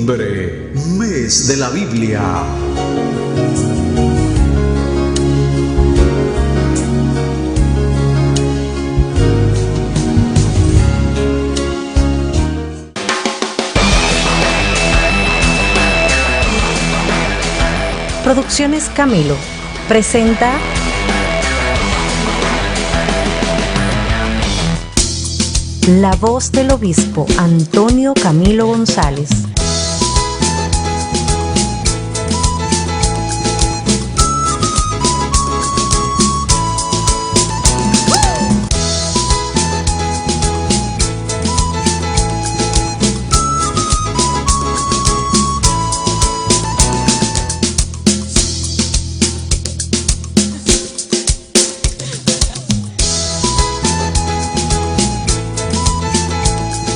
septiembre, mes de la Biblia. Producciones Camilo presenta La voz del obispo Antonio Camilo González.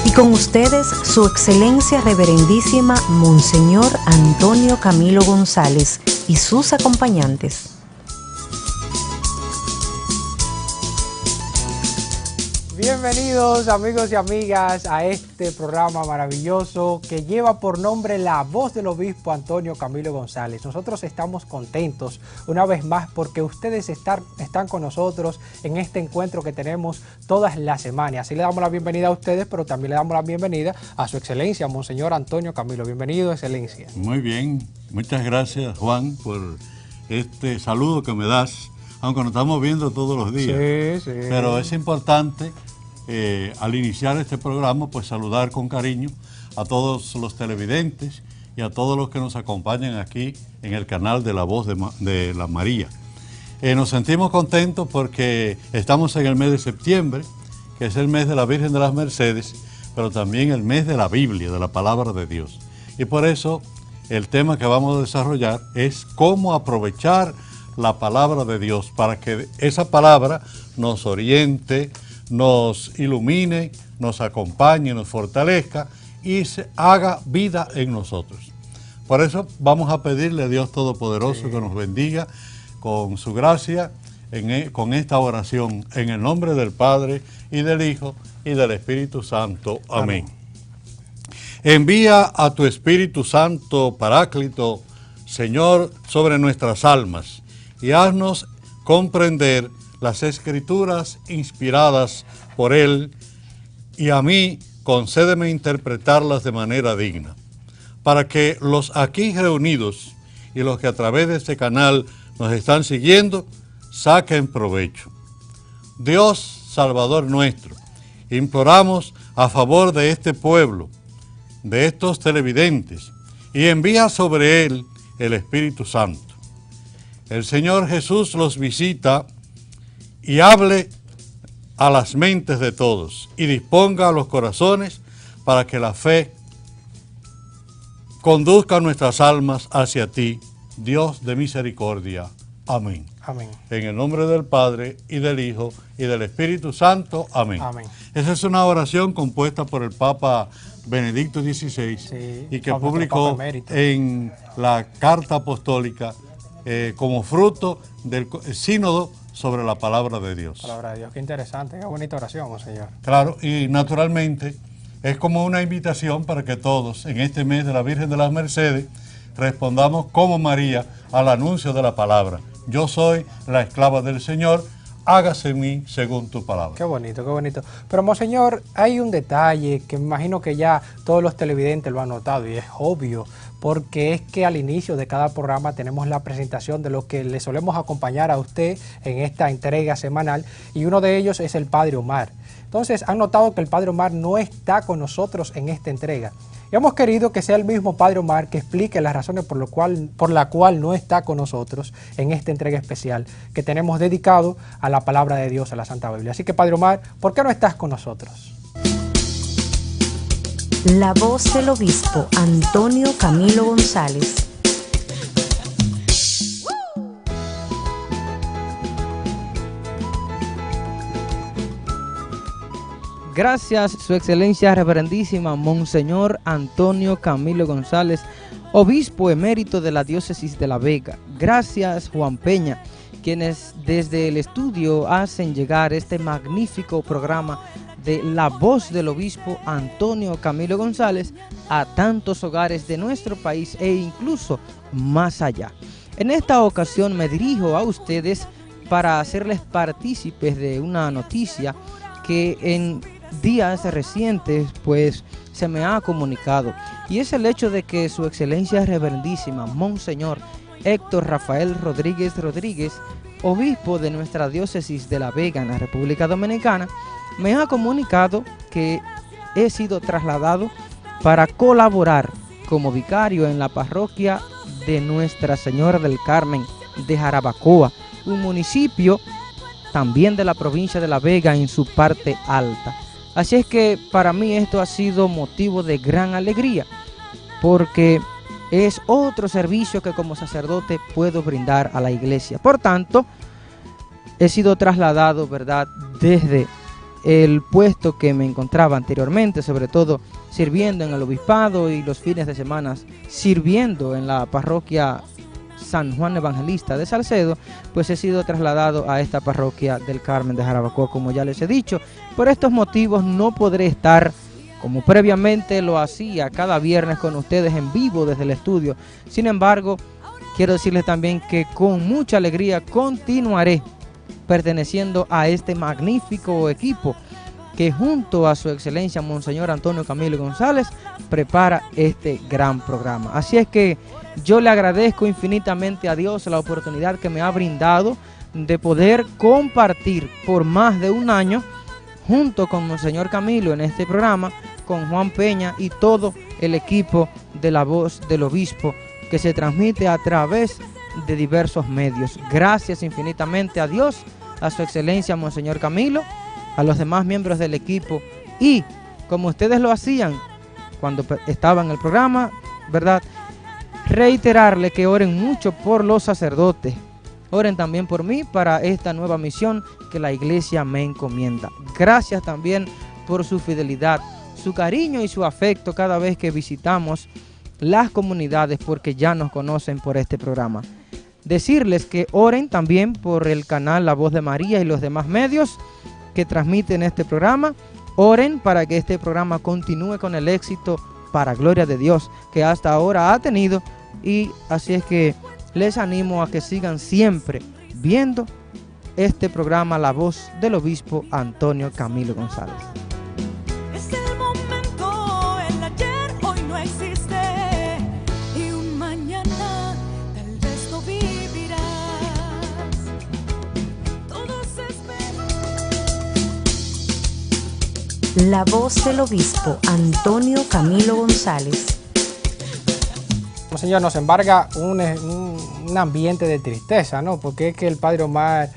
Y con ustedes, su excelencia reverendísima Monseñor Antonio Camilo González y sus acompañantes. Bienvenidos amigos y amigas a este programa maravilloso que lleva por nombre La voz del obispo Antonio Camilo González. Nosotros estamos contentos una vez más porque ustedes están con nosotros en este encuentro que tenemos todas las semanas. Así le damos la bienvenida a ustedes, pero también le damos la bienvenida a su excelencia, Monseñor Antonio Camilo. Bienvenido, excelencia. Muy bien, muchas gracias Juan por este saludo que me das, aunque nos estamos viendo todos los días. Sí. Pero es importante al iniciar este programa pues saludar con cariño a todos los televidentes y a todos los que nos acompañan aquí en el canal de La Voz de la María. Nos sentimos contentos porque estamos en el mes de septiembre, que es el mes de la Virgen de las Mercedes, pero también el mes de la Biblia, de la Palabra de Dios. Y por eso el tema que vamos a desarrollar es cómo aprovechar la palabra de Dios para que esa palabra nos oriente, nos ilumine, nos acompañe, nos fortalezca y se haga vida en nosotros. Por eso vamos a pedirle a Dios Todopoderoso que nos bendiga con su gracia con esta oración en el nombre del Padre y del Hijo y del Espíritu Santo. Amén. Envía a tu Espíritu Santo, Paráclito, Señor, sobre nuestras almas y haznos comprender las Escrituras inspiradas por Él, y a mí concédeme interpretarlas de manera digna, para que los aquí reunidos y los que a través de este canal nos están siguiendo saquen provecho. Dios Salvador nuestro, imploramos a favor de este pueblo, de estos televidentes, y envía sobre él el Espíritu Santo. El Señor Jesús los visita y hable a las mentes de todos y disponga a los corazones para que la fe conduzca nuestras almas hacia ti, Dios de misericordia. Amén. Amén. En el nombre del Padre y del Hijo y del Espíritu Santo. Amén. Amén. Esa es una oración compuesta por el Papa Benedicto XVI, sí, y que publicó en la Carta Apostólica como fruto del sínodo sobre la palabra de Dios. Palabra de Dios, qué interesante, qué bonita oración, Monseñor. Claro, y naturalmente es como una invitación para que todos en este mes de la Virgen de las Mercedes respondamos como María al anuncio de la palabra. Yo soy la esclava del Señor, hágase en mí según tu palabra. Qué bonito, qué bonito. Pero, Monseñor, hay un detalle que me imagino que ya todos los televidentes lo han notado y es obvio, porque es que al inicio de cada programa tenemos la presentación de los que le solemos acompañar a usted en esta entrega semanal, y uno de ellos es el Padre Omar. Entonces, han notado que el Padre Omar no está con nosotros en esta entrega. Y hemos querido que sea el mismo Padre Omar que explique las razones por la cual no está con nosotros en esta entrega especial que tenemos dedicado a la palabra de Dios, a la Santa Biblia. Así que, Padre Omar, ¿por qué no estás con nosotros? La voz del obispo Antonio Camilo González. Gracias, Su Excelencia Reverendísima Monseñor Antonio Camilo González, obispo emérito de la Diócesis de La Vega. Gracias, Juan Peña, quienes desde el estudio hacen llegar este magnífico programa de la voz del obispo Antonio Camilo González a tantos hogares de nuestro país e incluso más allá. En esta ocasión me dirijo a ustedes para hacerles partícipes de una noticia que en días recientes pues se me ha comunicado, y es el hecho de que su excelencia reverendísima Monseñor Héctor Rafael Rodríguez Rodríguez, obispo de nuestra diócesis de La Vega en la República Dominicana, me ha comunicado que he sido trasladado para colaborar como vicario en la parroquia de Nuestra Señora del Carmen de Jarabacoa, un municipio también de la provincia de La Vega en su parte alta. Así es que para mí esto ha sido motivo de gran alegría, porque es otro servicio que como sacerdote puedo brindar a la iglesia. Por tanto, he sido trasladado, ¿verdad?, desde el puesto que me encontraba anteriormente, sobre todo sirviendo en el obispado y los fines de semana sirviendo en la parroquia San Juan Evangelista de Salcedo, pues he sido trasladado a esta parroquia del Carmen de Jarabacoa, como ya les he dicho. Por estos motivos no podré estar como previamente lo hacía cada viernes con ustedes en vivo desde el estudio. Sin embargo, quiero decirles también que con mucha alegría continuaré perteneciendo a este magnífico equipo que junto a su excelencia Monseñor Antonio Camilo González prepara este gran programa. Así es que yo le agradezco infinitamente a Dios la oportunidad que me ha brindado de poder compartir por más de un año junto con Monseñor Camilo en este programa, con Juan Peña y todo el equipo de La Voz del Obispo, que se transmite a través de diversos medios. Gracias infinitamente a Dios, a su excelencia Monseñor Camilo, a los demás miembros del equipo, y como ustedes lo hacían cuando estaba en el programa, ¿verdad?, reiterarle que oren mucho por los sacerdotes, oren también por mí para esta nueva misión que la iglesia me encomienda. Gracias también por su fidelidad, su cariño y su afecto cada vez que visitamos las comunidades, porque ya nos conocen por este programa. Decirles que oren también por el canal La Voz de María y los demás medios que transmiten este programa. Oren para que este programa continúe con el éxito para gloria de Dios que hasta ahora ha tenido, y así es que les animo a que sigan siempre viendo este programa La Voz del Obispo Antonio Camilo González. Es el momento, el ayer hoy no existe, y un mañana tal vez no vivirás. Todos esperan. La Voz del Obispo Antonio Camilo González. Señor, nos embarga un ambiente de tristeza, ¿no? Porque es que el Padre Omar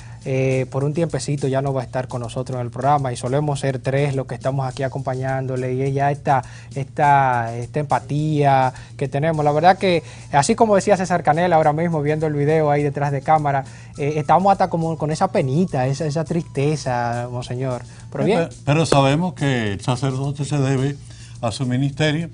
por un tiempecito ya no va a estar con nosotros en el programa, y solemos ser tres los que estamos aquí acompañándole, y ella esta empatía que tenemos. La verdad que, así como decía César Canela ahora mismo viendo el video ahí detrás de cámara, estamos hasta como con esa penita, esa tristeza, Monseñor. Pero bien. Pero sabemos que el sacerdote se debe a su ministerio,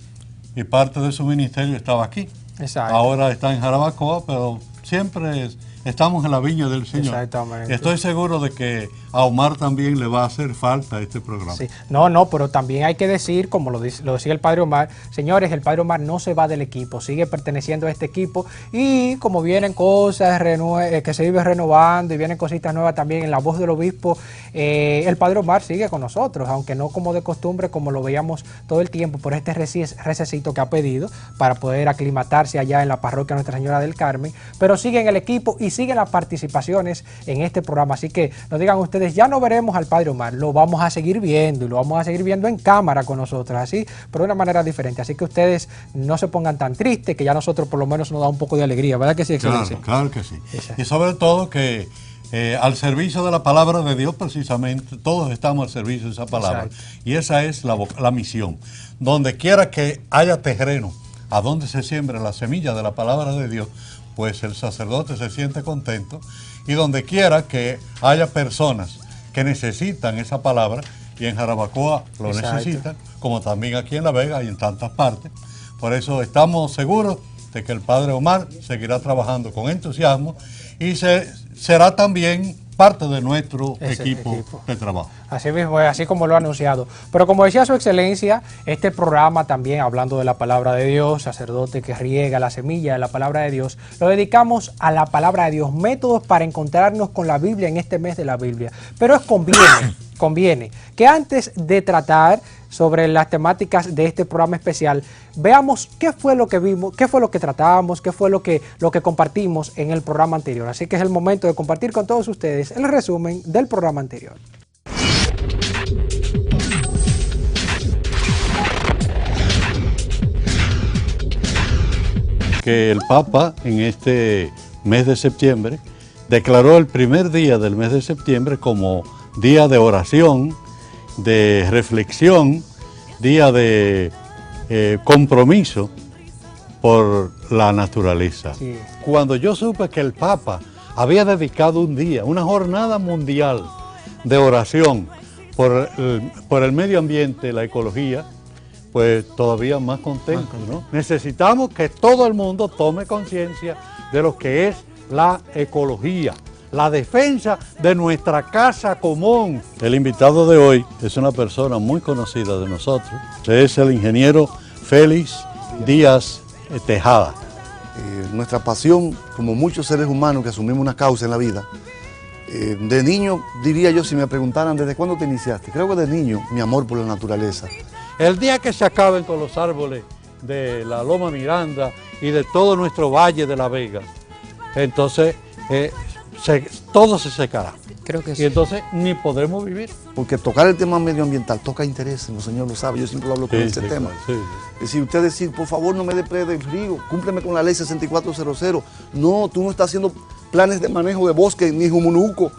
y parte de su ministerio estaba aquí. Exacto. Ahora está en Jarabacoa, pero siempre estamos en la viña del Señor. Exactamente. Estoy seguro de que a Omar también le va a hacer falta este programa. Sí. No, pero también hay que decir, como lo decía el Padre Omar, señores, el Padre Omar no se va del equipo, sigue perteneciendo a este equipo, y como vienen cosas que se vive renovando y vienen cositas nuevas también en La Voz del Obispo, el Padre Omar sigue con nosotros, aunque no como de costumbre, como lo veíamos todo el tiempo, por este recesito que ha pedido para poder aclimatarse allá en la parroquia Nuestra Señora del Carmen, pero sigue en el equipo y siguen las participaciones en este programa. Así que no digan ustedes, ya no veremos al Padre Omar, lo vamos a seguir viendo, y lo vamos a seguir viendo en cámara con nosotros, así, pero de una manera diferente. Así que ustedes no se pongan tan tristes, que ya nosotros por lo menos nos da un poco de alegría, ¿verdad que sí, Excelencia? Claro que sí. Exacto. Y sobre todo que al servicio de la palabra de Dios, precisamente, todos estamos al servicio de esa palabra. Exacto. Y esa es la misión. Donde quiera que haya terreno, a donde se siembre la semilla de la palabra de Dios, pues el sacerdote se siente contento, y donde quiera que haya personas que necesitan esa palabra, y en Jarabacoa lo Exacto. necesitan, como también aquí en La Vega y en tantas partes. Por eso estamos seguros de que el Padre Omar seguirá trabajando con entusiasmo, y será también parte de nuestro equipo de trabajo. Así mismo, así como lo ha anunciado. Pero como decía su excelencia, este programa también, hablando de la palabra de Dios, sacerdote que riega la semilla de la palabra de Dios, lo dedicamos a la palabra de Dios, métodos para encontrarnos con la Biblia en este mes de la Biblia. Pero conviene que antes de tratar sobre las temáticas de este programa especial, veamos qué fue lo que vimos, qué fue lo que tratábamos, qué fue lo que compartimos en el programa anterior. Así que es el momento de compartir con todos ustedes el resumen del programa anterior. Que el Papa en este mes de septiembre declaró el primer día del mes de septiembre como día de oración, de reflexión, día de compromiso por la naturaleza. Sí. Cuando yo supe que el Papa había dedicado un día, una jornada mundial de oración por el medio ambiente, la ecología, pues todavía más contento, ¿no? Necesitamos que todo el mundo tome conciencia de lo que es la ecología, la defensa de nuestra casa común. El invitado de hoy es una persona muy conocida de nosotros, es el ingeniero Félix Díaz Tejada. Nuestra pasión, como muchos seres humanos que asumimos una causa en la vida, de niño, diría yo, si me preguntaran ¿desde cuándo te iniciaste? Creo que de niño, mi amor por la naturaleza. El día que se acaben con los árboles de la Loma Miranda y de todo nuestro Valle de la Vega, entonces todo se secará. Creo que Y sí. entonces ni podremos vivir. Porque tocar el tema medioambiental toca interés, el señor lo sabe, yo siempre lo hablo con ese tema. Sí. Es decir, usted decir, por favor no me depredes del río, cúmpleme con la ley 6400. No, tú no estás haciendo planes de manejo de bosque, ni en Jumunuco,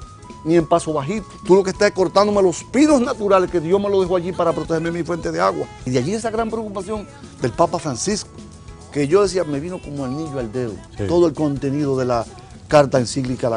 ni en Paso Bajito. Tú lo que estás es cortándome los pinos naturales que Dios me lo dejó allí para protegerme mi fuente de agua. Y de allí esa gran preocupación del Papa Francisco, que yo decía, me vino como anillo al dedo, Sí. todo el contenido de la carta encíclica,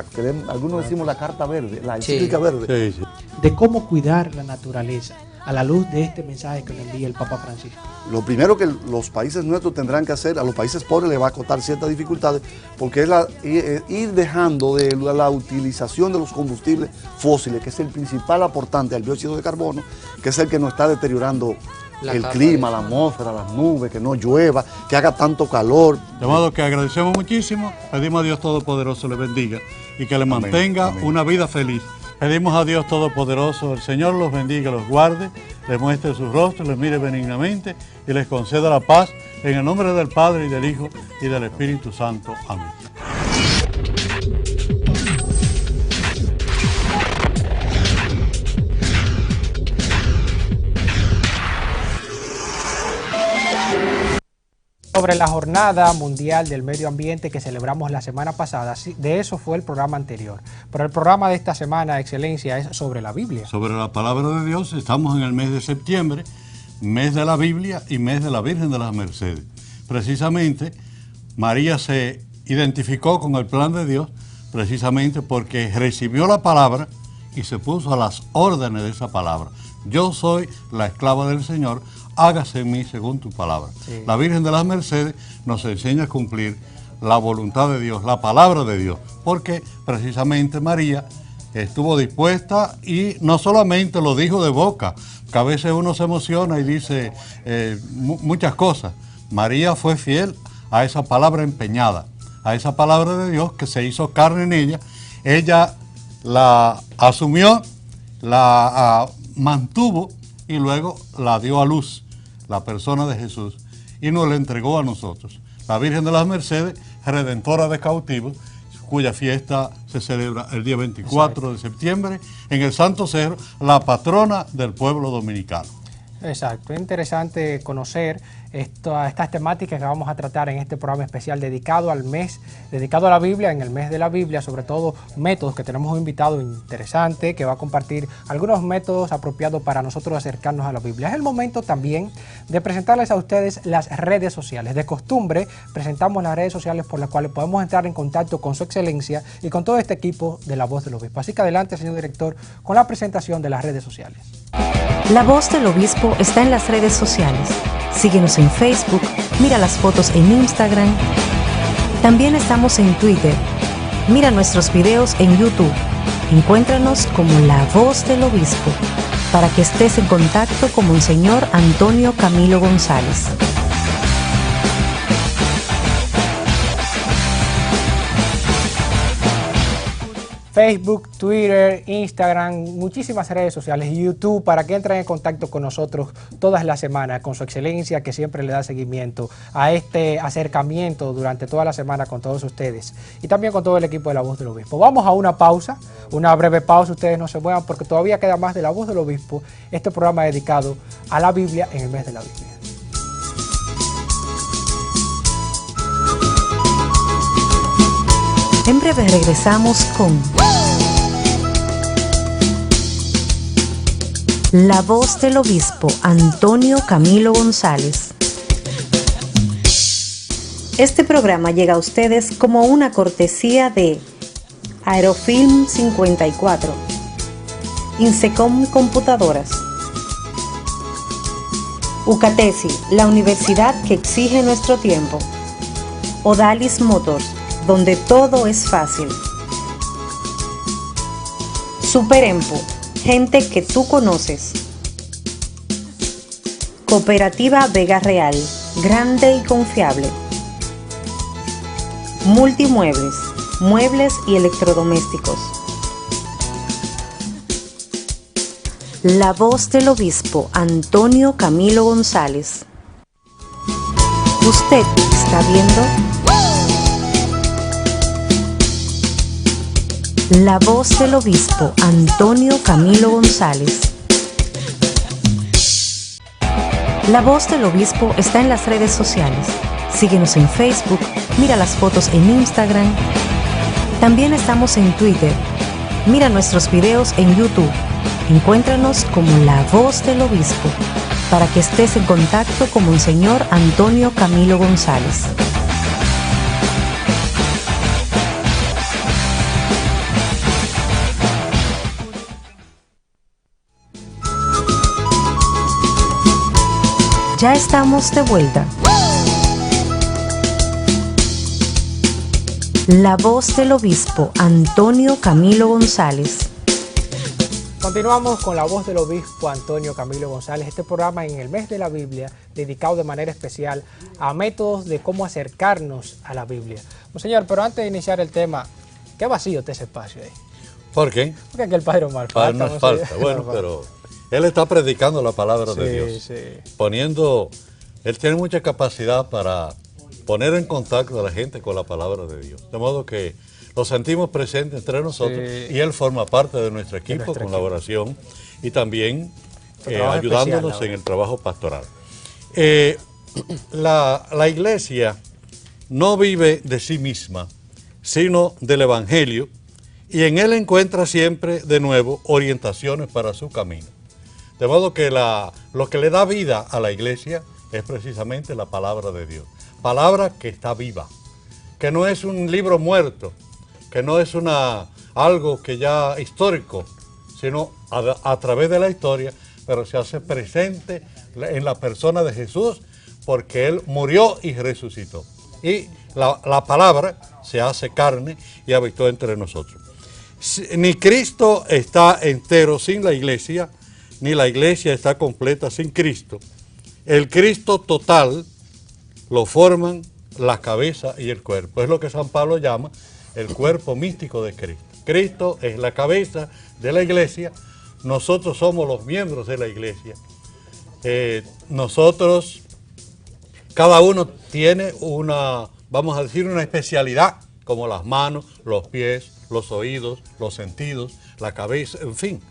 algunos decimos la carta verde, la encíclica verde. Sí. De cómo cuidar la naturaleza a la luz de este mensaje que le envía el Papa Francisco. Lo primero que los países nuestros tendrán que hacer, a los países pobres les va a costar ciertas dificultades, porque es ir dejando de la utilización de los combustibles fósiles, que es el principal aportante al dióxido de carbono, que es el que nos está deteriorando el clima, la atmósfera, las nubes, que no llueva, que haga tanto calor. De modo que agradecemos muchísimo, pedimos a Dios Todopoderoso le bendiga y que le mantenga una vida feliz. Pedimos a Dios Todopoderoso, el Señor los bendiga, los guarde, les muestre su rostro, les mire benignamente y les conceda la paz en el nombre del Padre y del Hijo y del Espíritu Santo. Amén. Sobre la Jornada Mundial del Medio Ambiente que celebramos la semana pasada, sí, de eso fue el programa anterior. Pero el programa de esta semana, Excelencia, es sobre la Biblia. Sobre la palabra de Dios, estamos en el mes de septiembre, mes de la Biblia y mes de la Virgen de las Mercedes. Precisamente, María se identificó con el plan de Dios precisamente porque recibió la palabra y se puso a las órdenes de esa palabra. Yo soy la esclava del Señor, hágase en mí según tu palabra. Sí. La Virgen de las Mercedes nos enseña a cumplir la voluntad de Dios, la palabra de Dios, porque precisamente María estuvo dispuesta y no solamente lo dijo de boca, que a veces uno se emociona y dice muchas cosas. María fue fiel a esa palabra empeñada, a esa palabra de Dios que se hizo carne en ella. Ella la asumió, la mantuvo y luego la dio a luz, la persona de Jesús, y nos la entregó a nosotros. La Virgen de las Mercedes, redentora de cautivos, cuya fiesta se celebra el día 24 de septiembre en el Santo Cerro, la patrona del pueblo dominicano. Exacto, es interesante conocer estas temáticas que vamos a tratar en este programa especial dedicado al mes, dedicado a la Biblia, en el mes de la Biblia, sobre todo métodos, que tenemos un invitado interesante que va a compartir algunos métodos apropiados para nosotros acercarnos a la Biblia. Es el momento también de presentarles a ustedes las redes sociales. De costumbre, presentamos las redes sociales por las cuales podemos entrar en contacto con su excelencia y con todo este equipo de La Voz del Obispo. Así que adelante, señor director, con la presentación de las redes sociales. La Voz del Obispo está en las redes sociales. Síguenos en Facebook, mira las fotos en Instagram. También estamos en Twitter. Mira nuestros videos en YouTube. Encuéntranos como La Voz del Obispo, para que estés en contacto con Monseñor Antonio Camilo González. Facebook, Twitter, Instagram, muchísimas redes sociales, YouTube, para que entren en contacto con nosotros todas las semanas, con su excelencia que siempre le da seguimiento a este acercamiento durante toda la semana con todos ustedes y también con todo el equipo de La Voz del Obispo. Vamos a una pausa, una breve pausa, ustedes no se muevan porque todavía queda más de La Voz del Obispo, este programa dedicado a la Biblia en el mes de la Biblia. En breve regresamos con La Voz del Obispo Antonio Camilo González. Este programa llega a ustedes como una cortesía de Aerofilm 54, Insecom Computadoras, Ucatesi, la universidad que exige nuestro tiempo, Odalis Motors, donde todo es fácil. Superempo, gente que tú conoces. Cooperativa Vega Real, grande y confiable. Multimuebles, muebles y electrodomésticos. La Voz del Obispo Antonio Camilo González. ¿Usted está viendo? La Voz del Obispo Antonio Camilo González. La Voz del Obispo está en las redes sociales. Síguenos en Facebook, mira las fotos en Instagram. También estamos en Twitter. Mira nuestros videos en YouTube. Encuéntranos como La Voz del Obispo, para que estés en contacto con Monseñor Antonio Camilo González. Ya estamos de vuelta. La Voz del Obispo Antonio Camilo González. Continuamos con La Voz del Obispo Antonio Camilo González, este programa en el mes de la Biblia, dedicado de manera especial a métodos de cómo acercarnos a la Biblia. Señor, pero antes de iniciar el tema, qué vacío está ese espacio ahí. ¿Por qué? Porque aquí el Padre Omar falta. Nos falta, bueno, pero él está predicando la palabra de Dios, él tiene mucha capacidad para poner en contacto a la gente con la palabra de Dios, de modo que lo sentimos presente entre nosotros y él forma parte de nuestro equipo con la oración y también ayudándonos en el trabajo pastoral. La iglesia no vive de sí misma, sino del Evangelio, y en él encuentra siempre de nuevo orientaciones para su camino. De modo que lo que le da vida a la iglesia es precisamente la palabra de Dios. Palabra que está viva, que no es un libro muerto, que no es algo que ya histórico, sino a través de la historia, pero se hace presente en la persona de Jesús, porque Él murió y resucitó. Y la palabra se hace carne y habitó entre nosotros. Ni Cristo está entero sin la iglesia, ni la iglesia está completa sin Cristo. El Cristo total lo forman la cabeza y el cuerpo. Es lo que San Pablo llama el cuerpo místico de Cristo. Cristo es la cabeza de la iglesia, nosotros somos los miembros de la iglesia. Nosotros, cada uno tiene vamos a decir, una especialidad, como las manos, los pies, los oídos, los sentidos, la cabeza, en fin.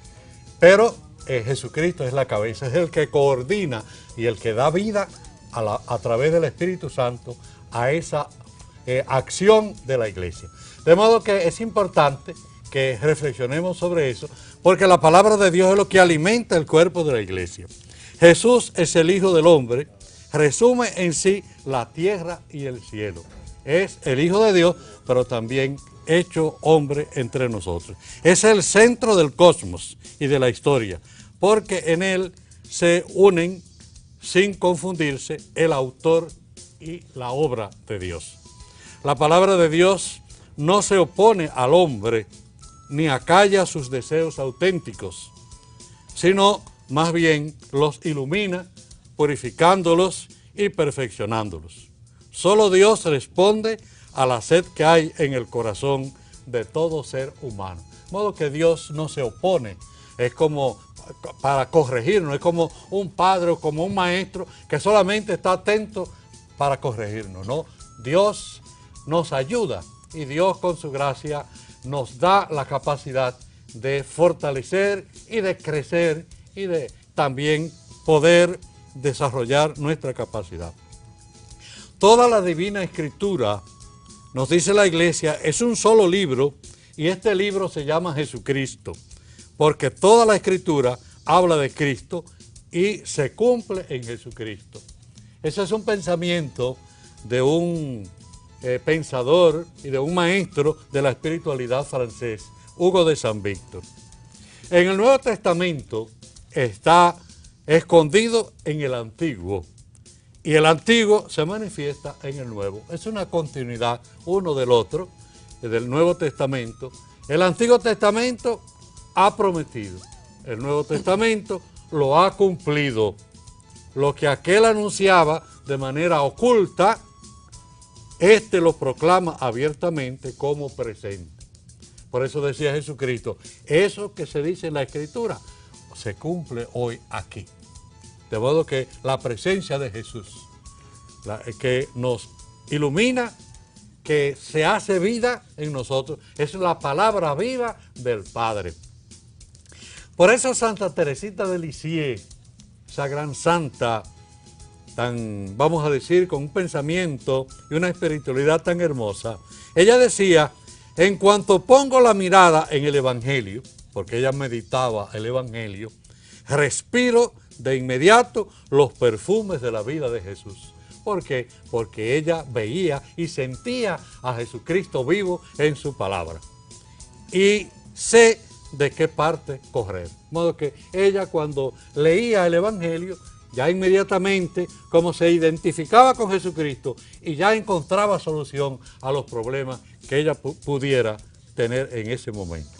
Pero Jesucristo es la cabeza, es el que coordina y el que da vida a través del Espíritu Santo a esa acción de la iglesia. De modo que es importante que reflexionemos sobre eso, porque la palabra de Dios es lo que alimenta el cuerpo de la iglesia. Jesús es el Hijo del Hombre, resume en sí la tierra y el cielo. Es el Hijo de Dios, pero también hecho hombre entre nosotros. Es el centro del cosmos y de la historia, porque en él se unen, sin confundirse, el autor y la obra de Dios. La palabra de Dios no se opone al hombre, ni acalla sus deseos auténticos, sino más bien los ilumina, purificándolos y perfeccionándolos. Solo Dios responde a la sed que hay en el corazón de todo ser humano. De modo que Dios no se opone, es como para corregirnos, es como un padre o como un maestro que solamente está atento para corregirnos, ¿no? Dios nos ayuda y Dios con su gracia nos da la capacidad de fortalecer y de crecer y de también poder desarrollar nuestra capacidad. Toda la Divina Escritura, nos dice la Iglesia, es un solo libro y este libro se llama Jesucristo, porque toda la Escritura habla de Cristo y se cumple en Jesucristo. Ese es un pensamiento de un pensador y de un maestro de la espiritualidad francés, Hugo de San Víctor. En el Nuevo Testamento está escondido en el Antiguo y el Antiguo se manifiesta en el Nuevo. Es una continuidad uno del otro, del Nuevo Testamento. El Antiguo Testamento ha prometido, el Nuevo Testamento lo ha cumplido. Lo que aquel anunciaba de manera oculta, este lo proclama abiertamente como presente. Por eso decía Jesucristo, eso que se dice en la Escritura se cumple hoy aquí. De modo que la presencia de Jesús, que nos ilumina, que se hace vida en nosotros, es la palabra viva del Padre. Por eso Santa Teresita de Lisieux, esa gran santa, tan, vamos a decir, con un pensamiento y una espiritualidad tan hermosa, ella decía, en cuanto pongo la mirada en el Evangelio, porque ella meditaba el Evangelio, respiro de inmediato los perfumes de la vida de Jesús. ¿Por qué? Porque ella veía y sentía a Jesucristo vivo en su palabra. Y sé de qué parte correr. De modo que ella cuando leía el Evangelio, ya inmediatamente como se identificaba con Jesucristo y ya encontraba solución a los problemas que ella pudiera tener en ese momento.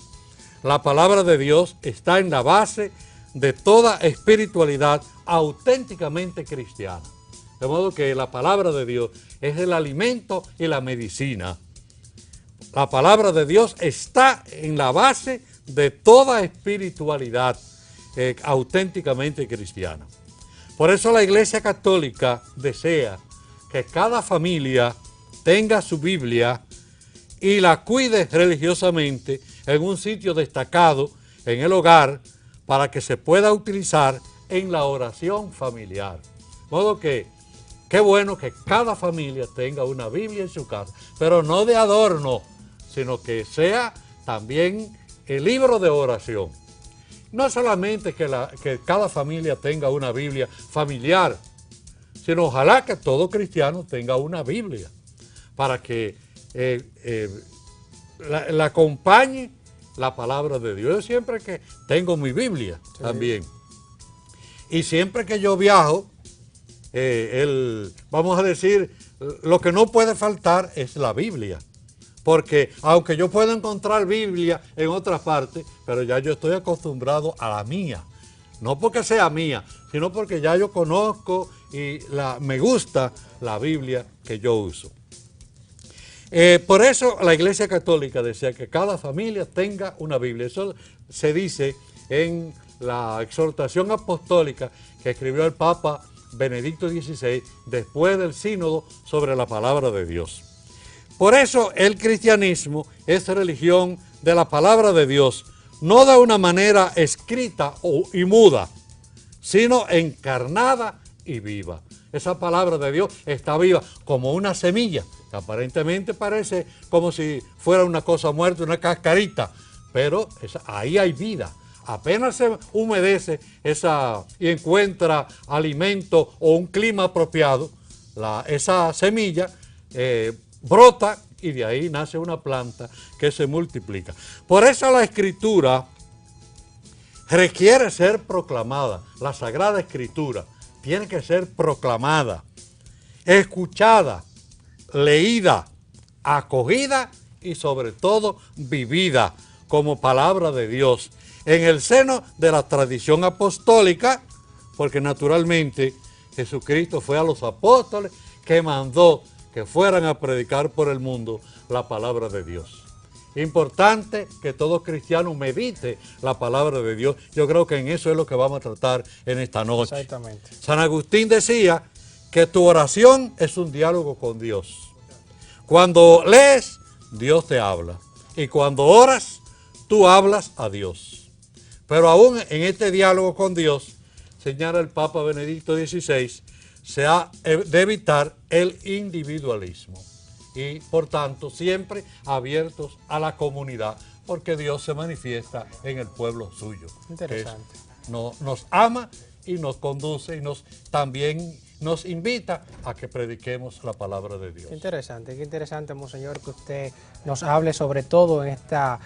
La palabra de Dios está en la base de toda espiritualidad auténticamente cristiana. De modo que la palabra de Dios es el alimento y la medicina. La palabra de Dios está en la base de toda espiritualidad auténticamente cristiana. Por eso la Iglesia Católica desea que cada familia tenga su Biblia y la cuide religiosamente en un sitio destacado en el hogar para que se pueda utilizar en la oración familiar. De modo que, qué bueno que cada familia tenga una Biblia en su casa, pero no de adorno, sino que sea también el libro de oración. No solamente que cada familia tenga una Biblia familiar, sino ojalá que todo cristiano tenga una Biblia para que la acompañe la palabra de Dios. Yo siempre que tengo mi Biblia también. Y siempre que yo viajo, vamos a decir, lo que no puede faltar es la Biblia. Porque aunque yo pueda encontrar Biblia en otras partes, pero ya yo estoy acostumbrado a la mía. No porque sea mía, sino porque ya yo conozco y me gusta la Biblia que yo uso. Por eso la Iglesia Católica desea que cada familia tenga una Biblia. Eso se dice en la exhortación apostólica que escribió el Papa Benedicto XVI después del sínodo sobre la palabra de Dios. Por eso el cristianismo es religión de la palabra de Dios, no de una manera escrita y muda, sino encarnada y viva. Esa palabra de Dios está viva como una semilla, que aparentemente parece como si fuera una cosa muerta, una cascarita, pero ahí hay vida. Apenas se humedece y encuentra alimento o un clima apropiado, esa semilla brota y de ahí nace una planta que se multiplica. Por eso la Escritura requiere ser proclamada. La Sagrada Escritura tiene que ser proclamada, escuchada, leída, acogida y sobre todo vivida, como palabra de Dios en el seno de la tradición apostólica, porque naturalmente Jesucristo fue a los apóstoles que mandó que fueran a predicar por el mundo la palabra de Dios. Importante que todo cristiano medite la palabra de Dios. Yo creo que en eso es lo que vamos a tratar en esta noche. Exactamente. San Agustín decía que tu oración es un diálogo con Dios. Cuando lees, Dios te habla. Y cuando oras, tú hablas a Dios. Pero aún en este diálogo con Dios, señala el Papa Benedicto XVI, se ha de evitar el individualismo. Y por tanto siempre abiertos a la comunidad, porque Dios se manifiesta en el pueblo suyo. Interesante. Nos ama y nos conduce y también nos invita a que prediquemos la palabra de Dios. Qué interesante, monseñor, que usted nos hable sobre todo en estas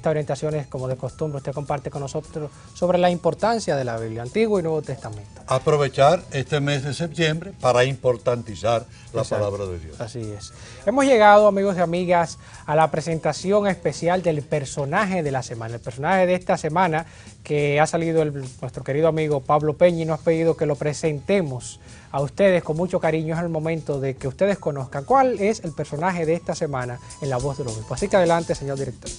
orientaciones, como de costumbre, usted comparte con nosotros sobre la importancia de la Biblia, Antiguo y Nuevo Testamento. Aprovechar este mes de septiembre para importantizar la Exacto. palabra de Dios. Así es. Hemos llegado, amigos y amigas, a la presentación especial del personaje de la semana. El personaje de esta semana que ha salido nuestro querido amigo Pablo Peña y nos ha pedido que lo presentemos a ustedes con mucho cariño. Es el momento de que ustedes conozcan cuál es el personaje de esta semana en La Voz del Obispo. Así que adelante, señor director.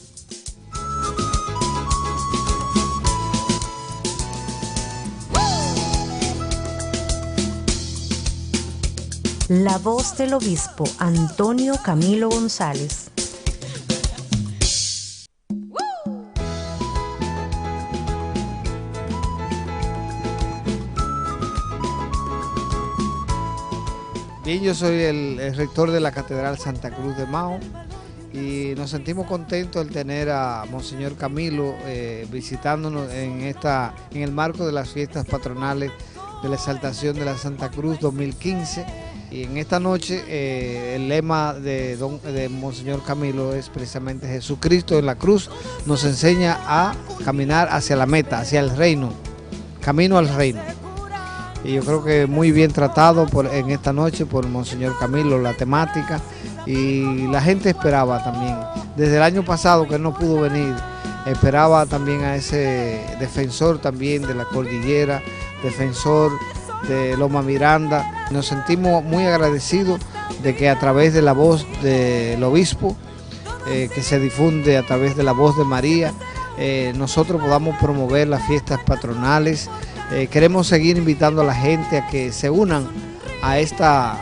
La voz del obispo Antonio Camilo González. Bien, yo soy el rector de la Catedral Santa Cruz de Mao y nos sentimos contentos de tener a Monseñor Camilo visitándonos en el marco de las fiestas patronales de la exaltación de la Santa Cruz 2015. Y en esta noche el lema de Monseñor Camilo es precisamente Jesucristo en la cruz nos enseña a caminar hacia la meta, hacia el reino, camino al reino. Y yo creo que muy bien tratado en esta noche por Monseñor Camilo la temática, y la gente esperaba también, desde el año pasado que él no pudo venir, esperaba también a ese defensor también de la cordillera, defensor de Loma Miranda. Nos sentimos muy agradecidos de que a través de la voz del obispo, que se difunde a través de la voz de María, nosotros podamos promover las fiestas patronales. Queremos seguir invitando a la gente a que se unan a estas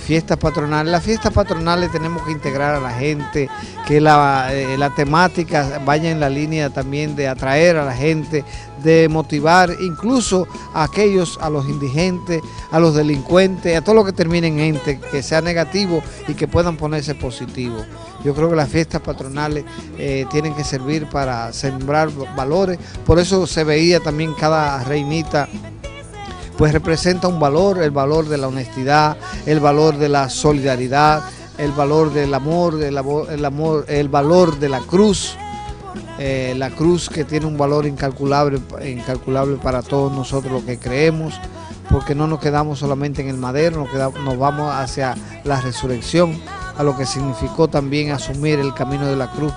fiestas patronales. Las fiestas patronales tenemos que integrar a la gente, que la temática vaya en la línea también de atraer a la gente, de motivar incluso a los indigentes, a los delincuentes, a todo lo que termine en ente, que sea negativo y que puedan ponerse positivo. Yo creo que las fiestas patronales tienen que servir para sembrar valores. Por eso se veía también cada reinita, pues representa un valor, el valor de la honestidad, el valor de la solidaridad, el valor del amor, el valor de la cruz que tiene un valor incalculable para todos nosotros los que creemos, porque no nos quedamos solamente en el madero, nos vamos hacia la resurrección, a lo que significó también asumir el camino de la cruz